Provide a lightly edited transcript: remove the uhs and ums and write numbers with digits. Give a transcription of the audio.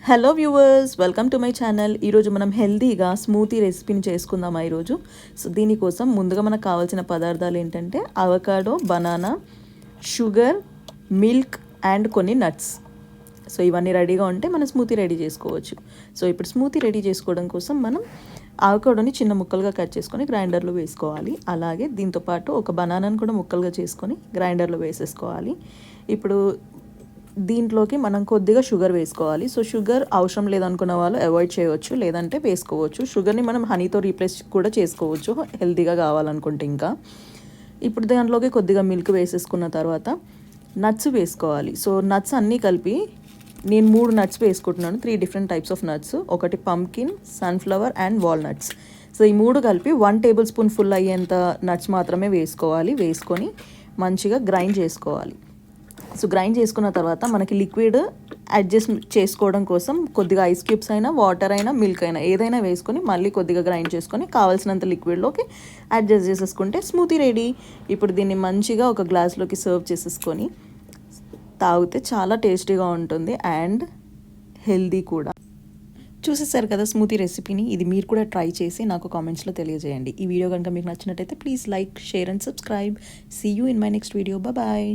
Hello viewers, welcome to my channel. ఈరోజు మనం హెల్తీగా స్మూతీ రెసిపీని చేసుకుందామా ఈరోజు. సో దీనికోసం ముందుగా మనకు కావాల్సిన పదార్థాలు ఏంటంటే avocado, banana, sugar, milk and కొన్ని నట్స్. సో ఇవన్నీ రెడీగా ఉంటే మనం స్మూతీ రెడీ చేసుకోవచ్చు. సో ఇప్పుడు స్మూతీ రెడీ చేసుకోవడం కోసం మనం అవకాడోని చిన్న ముక్కలుగా కట్ చేసుకొని గ్రైండర్లో వేసుకోవాలి. అలాగే దీంతోపాటు ఒక బనానాను కూడా ముక్కలుగా చేసుకొని గ్రైండర్లో వేసేసుకోవాలి. ఇప్పుడు దీంట్లోకి మనం కొద్దిగా షుగర్ వేసుకోవాలి. సో షుగర్ అవసరం లేదనుకున్న వాళ్ళు అవాయిడ్ చేయవచ్చు, లేదంటే వేసుకోవచ్చు. షుగర్ని మనం హనీతో రీప్లేస్ కూడా చేసుకోవచ్చు హెల్తీగా కావాలనుకుంటే. ఇంకా ఇప్పుడు దాంట్లోకి కొద్దిగా మిల్క్ వేసేసుకున్న తర్వాత నట్స్ వేసుకోవాలి. సో నట్స్ అన్నీ కలిపి నేను 3 నట్స్ వేసుకుంటున్నాను, 3 డిఫరెంట్ టైప్స్ ఆఫ్ నట్స్. ఒకటి pumpkin, sunflower and walnuts. So ఈ 3 కలిపి 1 టేబుల్ స్పూన్ ఫుల్ అయ్యేంత నట్స్ మాత్రమే వేసుకోవాలి. వేసుకొని మంచిగా గ్రైండ్ చేసుకోవాలి. సో గ్రైండ్ చేసుకున్న తర్వాత మనకి లిక్విడ్ అడ్జస్ట్ చేసుకోవడం కోసం కొద్దిగా ఐస్ క్యూబ్స్ అయినా, వాటర్ అయినా, మిల్క్ అయినా ఏదైనా వేసుకొని మళ్ళీ కొద్దిగా గ్రైండ్ చేసుకొని కావాల్సినంత లిక్విడ్లోకి అడ్జస్ట్ చేసేసుకుంటే స్మూతీ రెడీ. ఇప్పుడు దీన్ని మంచిగా ఒక గ్లాస్లోకి సర్వ్ చేసేసుకొని తాగితే చాలా టేస్టీగా ఉంటుంది అండ్ హెల్దీ కూడా. చూసేసారు కదా స్మూతీ రెసిపీని. ఇది మీరు కూడా ట్రై చేసి నాకు కామెంట్స్లో తెలియజేయండి. ఈ వీడియో కనుక మీకు నచ్చినట్టయితే please like, share and subscribe. See you in my next video. Bye.